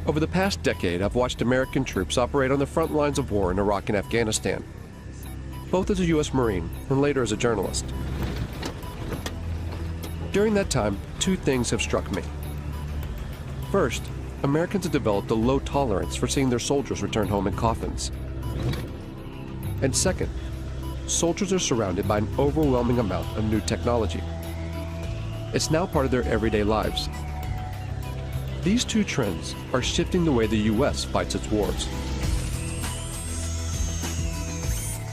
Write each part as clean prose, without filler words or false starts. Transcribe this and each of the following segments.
Over the past decade, I've watched American troops operate on the front lines of war in Iraq and Afghanistan, both as a U.S. Marine and later as a journalist. During that time, two things have struck me. First, Americans have developed a low tolerance for seeing their soldiers return home in coffins. And second, soldiers are surrounded by an overwhelming amount of new technology. It's now part of their everyday lives. These two trends are shifting the way the U.S. fights its wars.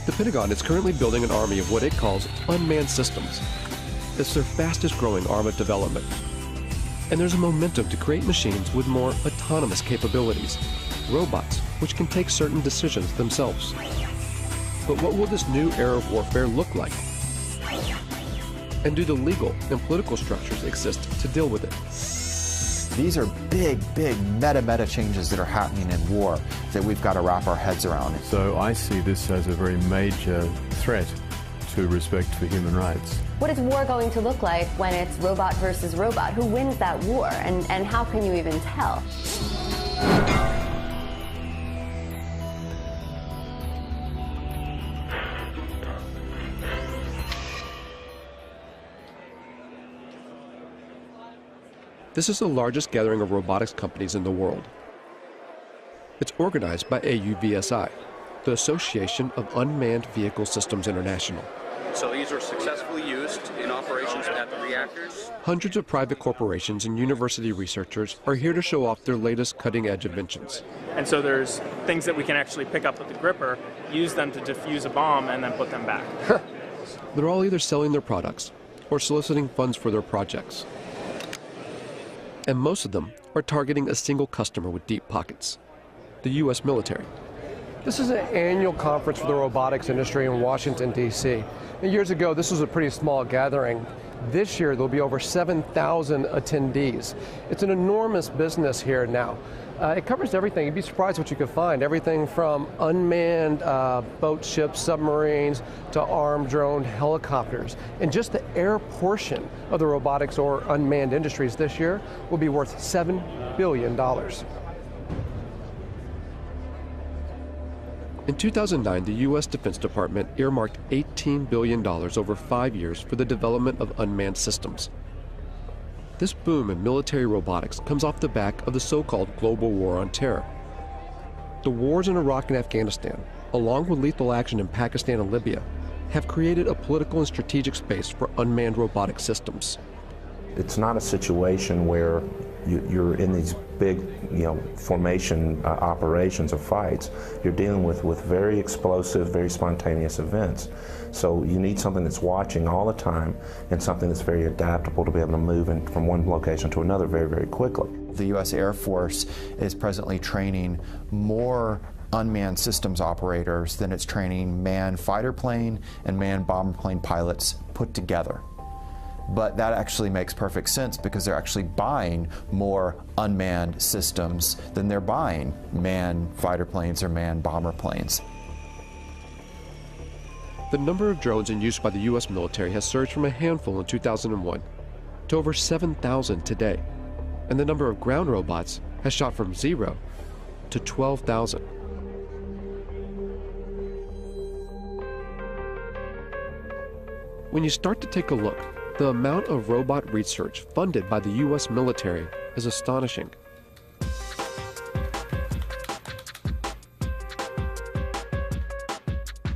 The Pentagon is currently building an army of what it calls unmanned systems. It's their fastest growing arm of development. And there's a momentum to create machines with more autonomous capabilities, robots which can take certain decisions themselves. But what will this new era of warfare look like? And do the legal and political structures exist to deal with it? These are big meta changes that are happening in war that we've got to wrap our heads around. So I see this as a very major threat to respect for human rights. What is war going to look like when it's robot versus robot? Who wins that war, and how can you even tell? This is the largest gathering of robotics companies in the world. It's organized by AUVSI, the Association of Unmanned Vehicle Systems International. So these are successfully used in operations at the reactors. Hundreds of private corporations and university researchers are here to show off their latest cutting-edge inventions. And so there's things that we can actually pick up with the gripper, use them to defuse a bomb, and then put them back. They're all either selling their products or soliciting funds for their projects. And most of them are targeting a single customer with deep pockets, the U.S. military. This is an annual conference for the robotics industry in Washington, D.C. And years ago, this was a pretty small gathering. This year, there'll be over 7,000 attendees. It's an enormous business here now. It covers everything. You'd be surprised what you could find. Everything from unmanned boat ships, submarines, to armed drone helicopters. And just the air portion of the robotics or unmanned industries this year will be worth $7 billion. In 2009, the U.S. Defense Department earmarked $18 billion over 5 years for the development of unmanned systems. This boom in military robotics comes off the back of the so-called global war on terror. The wars in Iraq and Afghanistan, along with lethal action in Pakistan and Libya, have created a political and strategic space for unmanned robotic systems. It's not a situation where you're in these big, formation operations or fights. You're dealing with very explosive, very spontaneous events. So you need something that's watching all the time and something that's very adaptable to be able to move from one location to another very quickly. The U.S. Air Force is presently training more unmanned systems operators than it's training manned fighter plane and manned bomber plane pilots put together. But that actually makes perfect sense because they're actually buying more unmanned systems than they're buying manned fighter planes or manned bomber planes. The number of drones in use by the U.S. military has surged from a handful in 2001 to over 7,000 today, and the number of ground robots has shot from 0 to 12,000. When you start to take a look, the amount of robot research funded by the U.S. military is astonishing.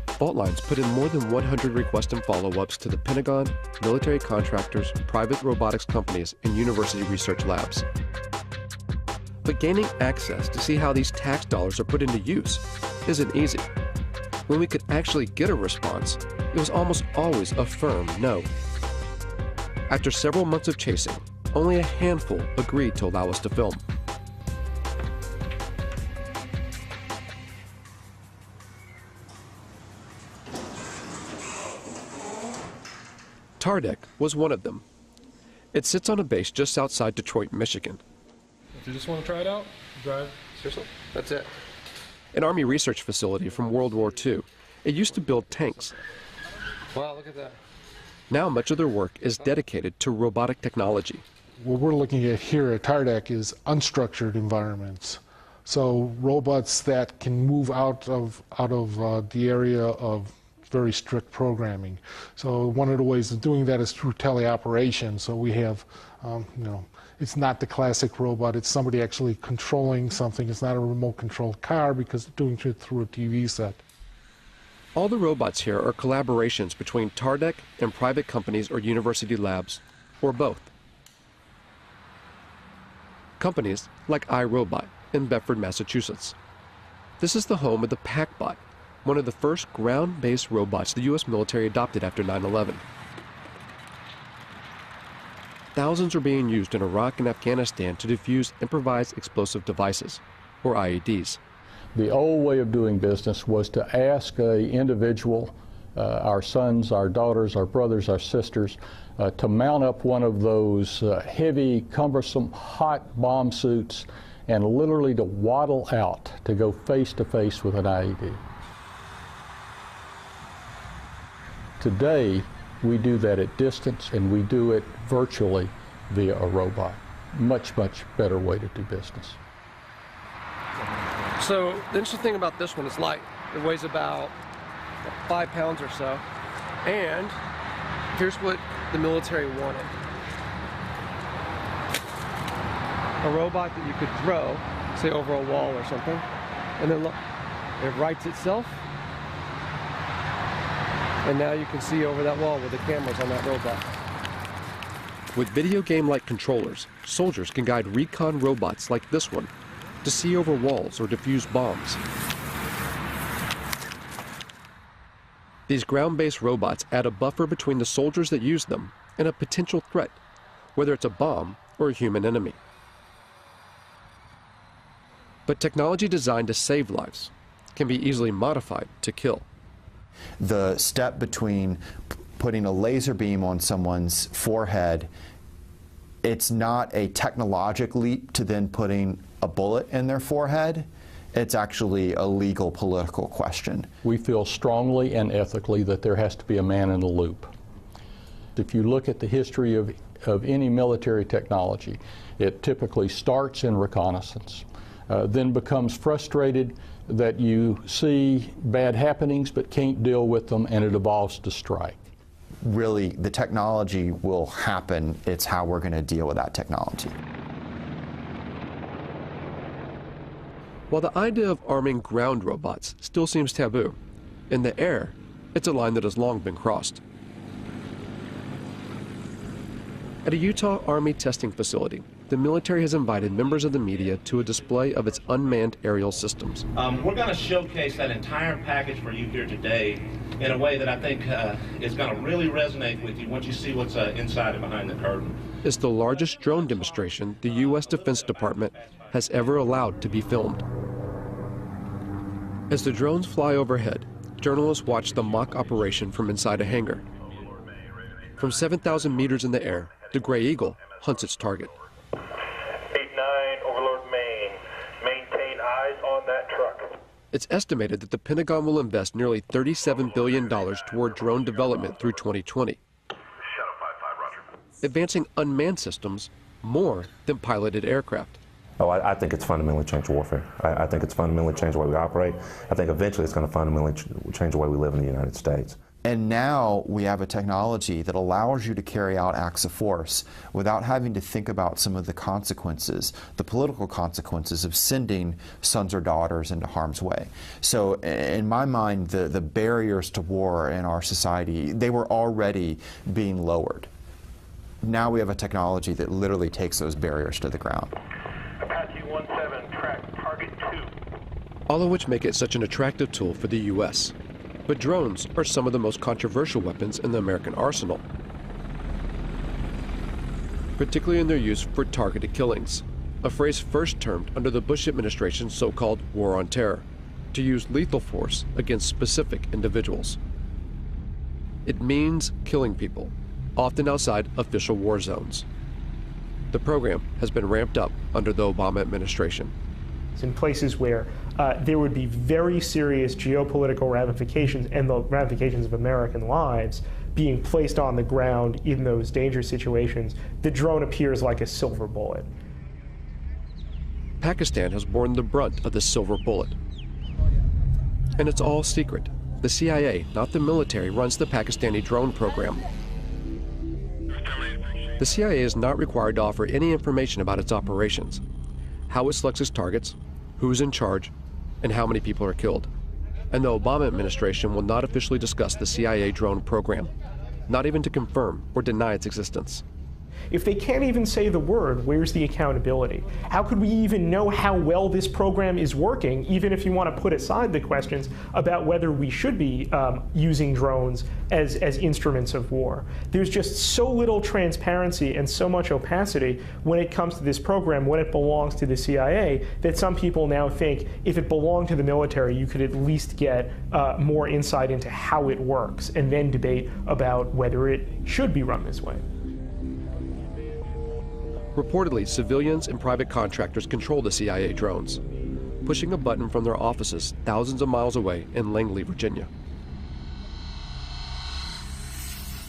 Faultlines put in more than 100 requests and follow-ups to the Pentagon, military contractors, private robotics companies, and university research labs. But gaining access to see how these tax dollars are put into use isn't easy. When we could actually get a response, it was almost always a firm no. After several months of chasing, only a handful agreed to allow us to film. Tardec was one of them. It sits on a base just outside Detroit, Michigan. If you just want to try it out, drive. Seriously? That's it. An Army research facility from World War II. It used to build tanks. Wow, look at that. Now much of their work is dedicated to robotic technology. What we're looking at here at Tardec is unstructured environments. So robots that can move out of the area of very strict programming. So one of the ways of doing that is through teleoperation. So we have, it's not the classic robot, it's somebody actually controlling something. It's not a remote controlled car because it's doing it through a TV set. All the robots here are collaborations between TARDEC and private companies or university labs, or both. Companies like iRobot in Bedford, Massachusetts. This is the home of the PackBot, one of the first ground-based robots the U.S. military adopted after 9/11. Thousands are being used in Iraq and Afghanistan to defuse improvised explosive devices, or IEDs. The old way of doing business was to ask an individual, our sons, our daughters, our brothers, our sisters, to mount up one of those heavy, cumbersome, hot bomb suits and literally to waddle out to go face to face with an IED. Today, we do that at distance, and we do it virtually via a robot. Much, much better way to do business. So the interesting thing about this one is light. It weighs about 5 pounds or so. And here's what the military wanted. A robot that you could throw, say over a wall or something, and then look, it rights itself. And now you can see over that wall with the cameras on that robot. With video game-like controllers, soldiers can guide recon robots like this one to see over walls or defuse bombs. These ground-based robots add a buffer between the soldiers that use them and a potential threat, whether it's a bomb or a human enemy. But technology designed to save lives can be easily modified to kill. The step between putting a laser beam on someone's forehead, it's not a technological leap to then putting a bullet in their forehead. It's actually a legal, political question. We feel strongly and ethically that there has to be a man in the loop. If you look at the history of any military technology, it typically starts in reconnaissance, then becomes frustrated that you see bad happenings but can't deal with them, and it evolves to strike. Really, the technology will happen. It's how we're going to deal with that technology. While the idea of arming ground robots still seems taboo, in the air, it's a line that has long been crossed. At a Utah Army testing facility, the military has invited members of the media to a display of its unmanned aerial systems. We're going to showcase that entire package for you here today in a way that I think is going to really resonate with you once you see what's inside and behind the curtain. It's the largest drone demonstration the U.S. Defense Department has ever allowed to be filmed. As the drones fly overhead, journalists watch the mock operation from inside a hangar. From 7,000 meters in the air, the Gray Eagle hunts its target. 8-9, Overlord Maine. Maintain eyes on that truck. It's estimated that the Pentagon will invest nearly $37 billion toward drone development through 2020, advancing unmanned systems more than piloted aircraft. Oh, I think it's fundamentally changed warfare. I think it's fundamentally changed the way we operate. I think eventually it's going to fundamentally change the way we live in the United States. And now we have a technology that allows you to carry out acts of force without having to think about some of the consequences, the political consequences of sending sons or daughters into harm's way. So in my mind, the barriers to war in our society, they were already being lowered. Now we have a technology that literally takes those barriers to the ground. Apache 17, track target 2. All of which make it such an attractive tool for the U.S. But drones are some of the most controversial weapons in the American arsenal, particularly in their use for targeted killings, a phrase first termed under the Bush administration's so-called War on Terror, to use lethal force against specific individuals. It means killing people, often outside official war zones. The program has been ramped up under the Obama administration. In places where there would be very serious geopolitical ramifications and the ramifications of American lives being placed on the ground in those dangerous situations, the drone appears like a silver bullet. Pakistan has borne the brunt of this silver bullet. And it's all secret. The CIA, not the military, runs the Pakistani drone program. The CIA is not required to offer any information about its operations, how it selects its targets, who's in charge, and how many people are killed. And the Obama administration will not officially discuss the CIA drone program, not even to confirm or deny its existence. If they can't even say the word, where's the accountability? How could we even know how well this program is working, even if you want to put aside the questions about whether we should be using drones as instruments of war? There's just so little transparency and so much opacity when it comes to this program, when it belongs to the CIA, that some people now think if it belonged to the military, you could at least get more insight into how it works and then debate about whether it should be run this way. Reportedly, civilians and private contractors control the CIA drones, pushing a button from their offices thousands of miles away in Langley, Virginia.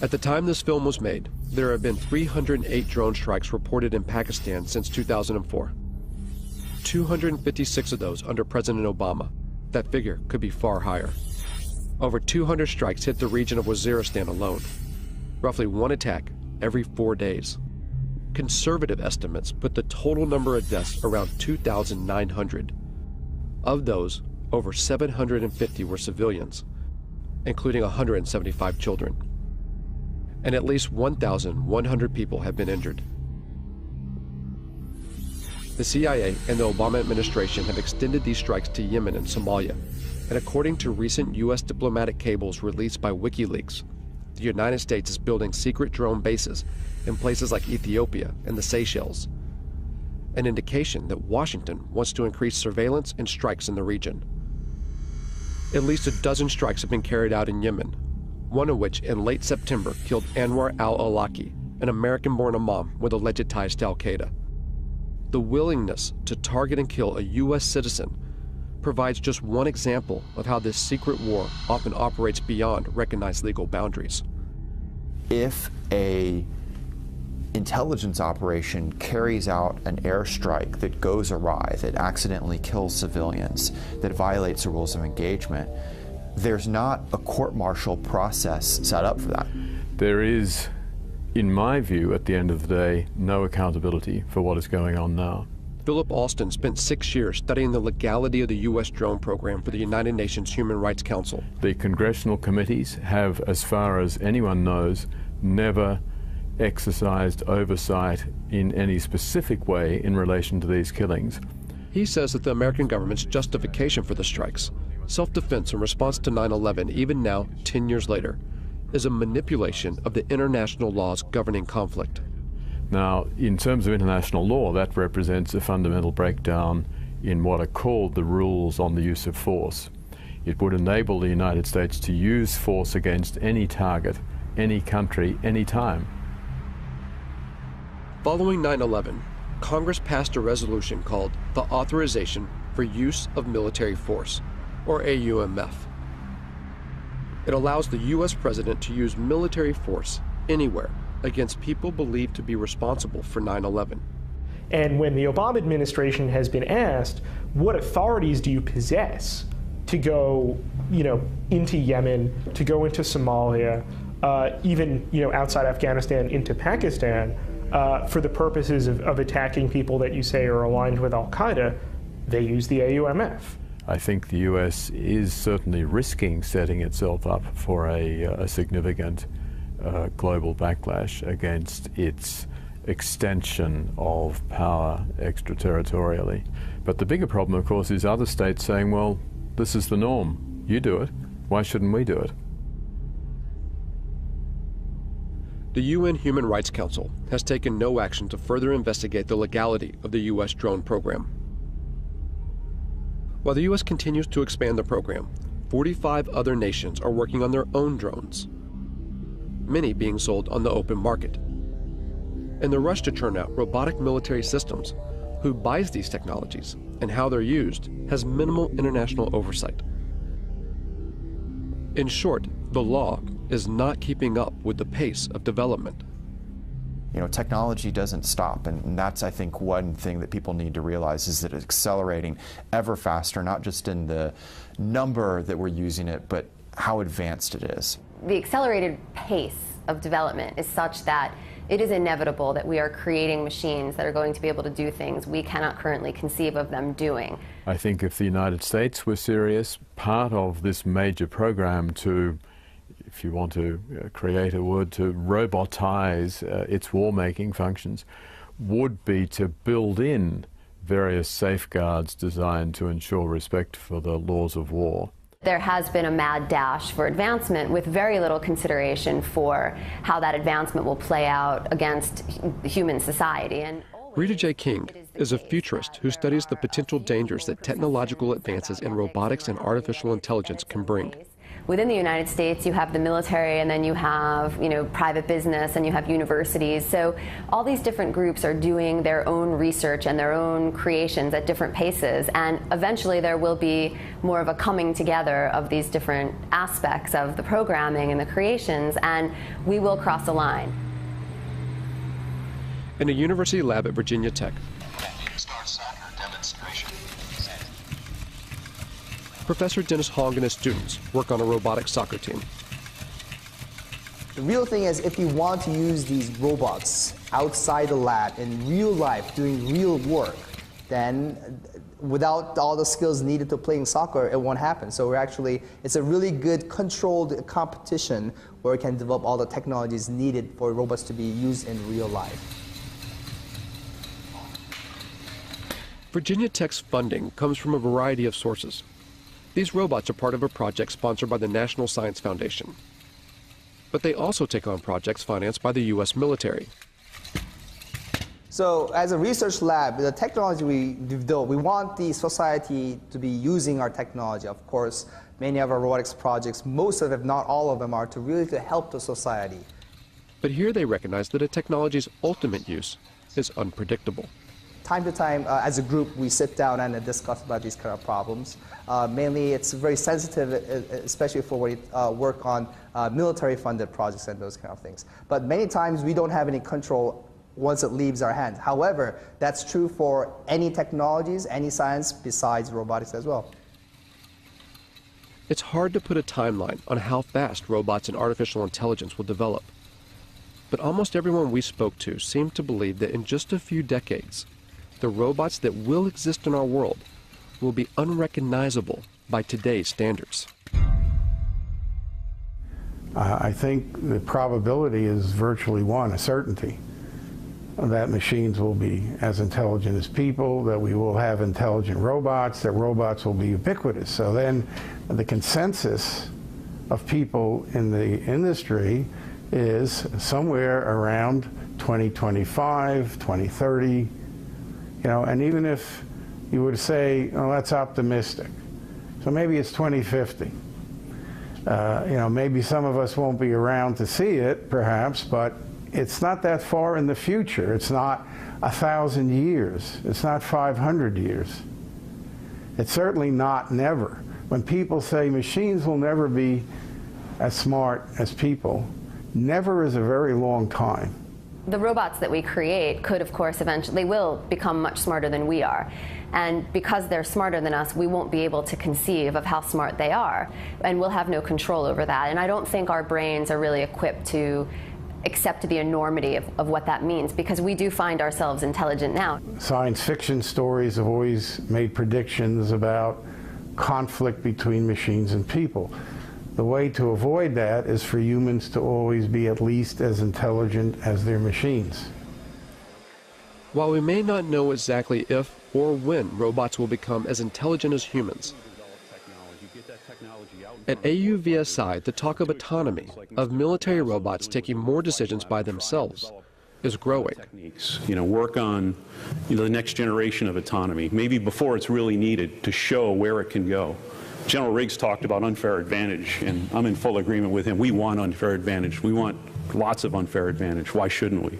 At the time this film was made, there have been 308 drone strikes reported in Pakistan since 2004. 256 of those under President Obama. That figure could be far higher. Over 200 strikes hit the region of Waziristan alone, roughly one attack every 4 days. Conservative estimates put the total number of deaths around 2,900. Of those, over 750 were civilians, including 175 children. And at least 1,100 people have been injured. The CIA and the Obama administration have extended these strikes to Yemen and Somalia, and according to recent U.S. diplomatic cables released by WikiLeaks, the United States is building secret drone bases in places like Ethiopia and the Seychelles, an indication that Washington wants to increase surveillance and strikes in the region. At least a dozen strikes have been carried out in Yemen, one of which in late September killed Anwar al-Awlaki, an American-born imam with alleged ties to al-Qaeda. The willingness to target and kill a U.S. citizen provides just one example of how this secret war often operates beyond recognized legal boundaries. If a intelligence operation carries out an airstrike that goes awry, that accidentally kills civilians, that violates the rules of engagement, there's not a court-martial process set up for that. There is, in my view, at the end of the day, no accountability for what is going on now. Philip Alston spent 6 years studying the legality of the U.S. drone program for the United Nations Human Rights Council. The congressional committees have, as far as anyone knows, never exercised oversight in any specific way in relation to these killings. He says that the American government's justification for the strikes, self-defense in response to 9/11, even now, 10 years later, is a manipulation of the international laws governing conflict. Now, in terms of international law, that represents a fundamental breakdown in what are called the rules on the use of force. It would enable the United States to use force against any target, any country, any time. Following 9/11, Congress passed a resolution called the Authorization for Use of Military Force, or AUMF. It allows the U.S. president to use military force anywhere against people believed to be responsible for 9/11. And when the Obama administration has been asked, what authorities do you possess to go, into Yemen, to go into Somalia, even, outside Afghanistan into Pakistan, for the purposes of attacking people that you say are aligned with al-Qaeda, they use the AUMF. I think the U.S. is certainly risking setting itself up for a significant global backlash against its extension of power extraterritorially. But the bigger problem, of course, is other states saying, well, this is the norm. You do it. Why shouldn't we do it? The UN Human Rights Council has taken no action to further investigate the legality of the U.S. drone program. While the U.S. continues to expand the program, 45 other nations are working on their own drones, many being sold on the open market. In the rush to turn out robotic military systems, who buys these technologies and how they're used has minimal international oversight. In short, the law is not keeping up with the pace of development. technology doesn't stop, and that's, I think, one thing that people need to realize is that it's accelerating ever faster, not just in the number that we're using it, but how advanced it is. The accelerated pace of development is such that it is inevitable that we are creating machines that are going to be able to do things we cannot currently conceive of them doing. I think if the United States were serious, part of this major program to, if you want to create a word, to robotize its war-making functions, would be to build in various safeguards designed to ensure respect for the laws of war. There has been a mad dash for advancement with very little consideration for how that advancement will play out against human society. And Rita J. King is a futurist who studies the potential dangers that technological advances in robotics and artificial intelligence can bring. Within the United States, you have the military, and then you have, private business, and you have universities. So all these different groups are doing their own research and their own creations at different paces. And eventually there will be more of a coming together of these different aspects of the programming and the creations, and we will cross a line. In a university lab at Virginia Tech, Professor Dennis Hong and his students work on a robotic soccer team. The real thing is, if you want to use these robots outside the lab in real life doing real work, then without all the skills needed to playing soccer, it won't happen. So it's a really good controlled competition where we can develop all the technologies needed for robots to be used in real life. Virginia Tech's funding comes from a variety of sources. These robots are part of a project sponsored by the National Science Foundation. But they also take on projects financed by the U.S. military. So as a research lab, the technology we develop, we want the society to be using our technology. Of course, many of our robotics projects, most of them, if not all of them, are to help the society. But here they recognize that a technology's ultimate use is unpredictable. Time to time, as a group, we sit down and discuss about these kind of problems. Mainly, it's very sensitive, especially for when we work on military-funded projects and those kind of things. But many times, we don't have any control once it leaves our hands. However, that's true for any technologies, any science besides robotics as well. It's hard to put a timeline on how fast robots and artificial intelligence will develop. But almost everyone we spoke to seemed to believe that in just a few decades, the robots that will exist in our world will be unrecognizable by today's standards. I think the probability is virtually one, a certainty, that machines will be as intelligent as people, that we will have intelligent robots, that robots will be ubiquitous. So then the consensus of people in the industry is somewhere around 2025, 2030, and even if you were to say, oh, that's optimistic, so maybe it's 2050. Maybe some of us won't be around to see it, perhaps, but it's not that far in the future. It's not 1,000 years. It's not 500 years. It's certainly not never. When people say machines will never be as smart as people, never is a very long time. The robots that we create could, of course, eventually will become much smarter than we are. And because they're smarter than us, we won't be able to conceive of how smart they are. And we'll have no control over that. And I don't think our brains are really equipped to accept the enormity of what that means, because we do find ourselves intelligent now. Science fiction stories have always made predictions about conflict between machines and people. The way to avoid that is for humans to always be at least as intelligent as their machines. While we may not know exactly if or when robots will become as intelligent as humans, at AUVSI, the talk of autonomy, of military robots taking more decisions by themselves, is growing. Work on the next generation of autonomy, maybe before it's really needed, to show where it can go. General Riggs talked about unfair advantage, and I'm in full agreement with him. We want unfair advantage. We want lots of unfair advantage. Why shouldn't we?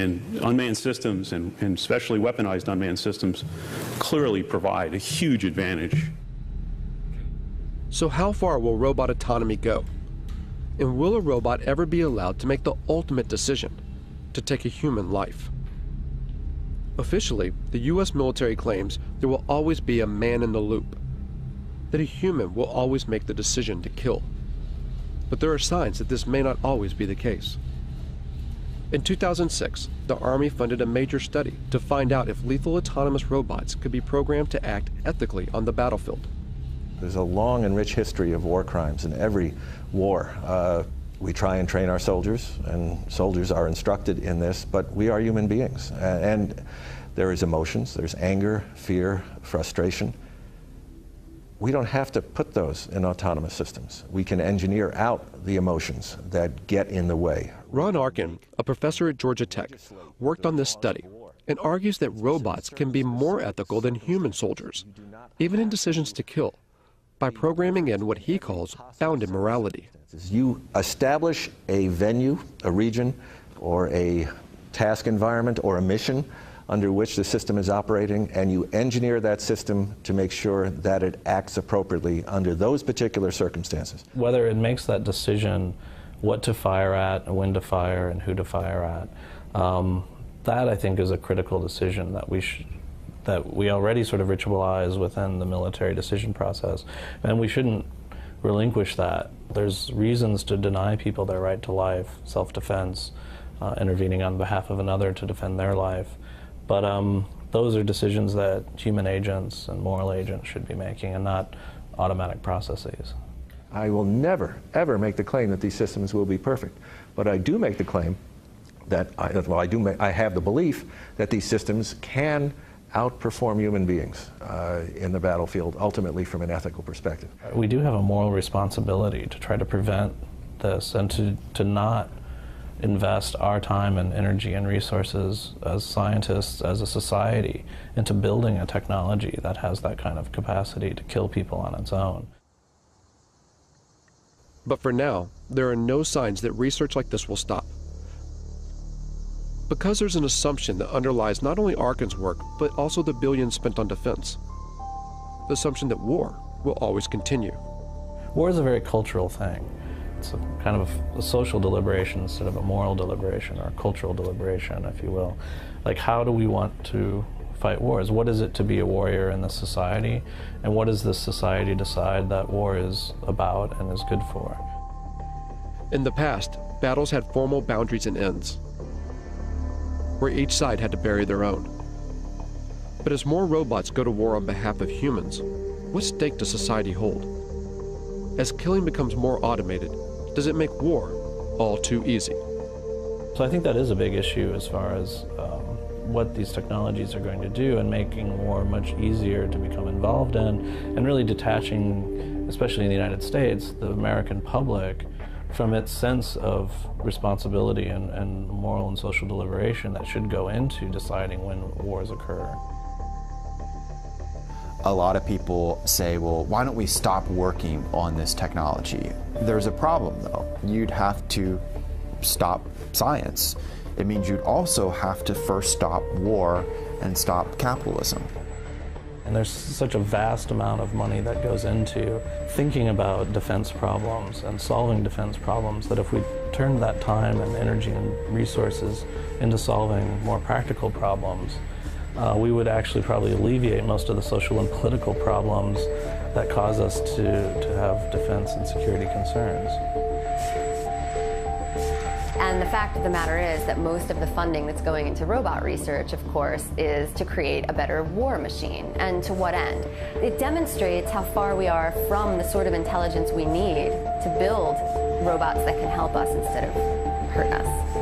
And unmanned systems, and especially weaponized unmanned systems, clearly provide a huge advantage. So how far will robot autonomy go? And will a robot ever be allowed to make the ultimate decision, to take a human life. Officially, the U.S. military claims there will always be a man in the loop, that a human will always make the decision to kill. But there are signs that this may not always be the case. In 2006, the Army funded a major study to find out if lethal autonomous robots could be programmed to act ethically on the battlefield. There's a long and rich history of war crimes in every war. We try and train our soldiers, and soldiers are instructed in this, but we are human beings. And there is emotions, there's anger, fear, frustration. We don't have to put those in autonomous systems. We can engineer out the emotions that get in the way. Ron Arkin, a professor at Georgia Tech, worked on this study and argues that robots can be more ethical than human soldiers, even in decisions to kill, by programming in what he calls bounded morality. You establish a venue, a region, or a task environment, or a mission under which the system is operating, and you engineer that system to make sure that it acts appropriately under those particular circumstances. Whether it makes that decision what to fire at, and when to fire, and who to fire at, that I think is a critical decision that we already sort of ritualize within the military decision process, and we shouldn't relinquish that. There's reasons to deny people their right to life, self-defense, intervening on behalf of another to defend their life. But those are decisions that human agents and moral agents should be making, and not automatic processes. I will never, ever make the claim that these systems will be perfect. But I do make the claim that, I have the belief that these systems can outperform human beings in the battlefield, ultimately from an ethical perspective. We do have a moral responsibility to try to prevent this, and to not invest our time and energy and resources as scientists, as a society, into building a technology that has that kind of capacity to kill people on its own. But for now, there are no signs that research like this will stop. Because there's an assumption that underlies not only Arkin's work, but also the billions spent on defense. The assumption that war will always continue. War is a very cultural thing. It's a kind of a social deliberation instead of a moral deliberation, or a cultural deliberation, if you will. Like, how do we want to fight wars? What is it to be a warrior in this society? And what does this society decide that war is about and is good for? In the past, battles had formal boundaries and ends, where each side had to bury their own. But as more robots go to war on behalf of humans, what stake does society hold? As killing becomes more automated, does it make war all too easy? So I think that is a big issue as far as what these technologies are going to do, and making war much easier to become involved in, and really detaching, especially in the United States, the American public from its sense of responsibility and moral and social deliberation that should go into deciding when wars occur. A lot of people say, well, why don't we stop working on this technology? There's a problem, though. You'd have to stop science. It means you'd also have to first stop war and stop capitalism. And there's such a vast amount of money that goes into thinking about defense problems and solving defense problems, that if we turned that time and energy and resources into solving more practical problems, we would actually probably alleviate most of the social and political problems that cause us to have defense and security concerns. And the fact of the matter is that most of the funding that's going into robot research, of course, is to create a better war machine. And to what end? It demonstrates how far we are from the sort of intelligence we need to build robots that can help us instead of hurt us.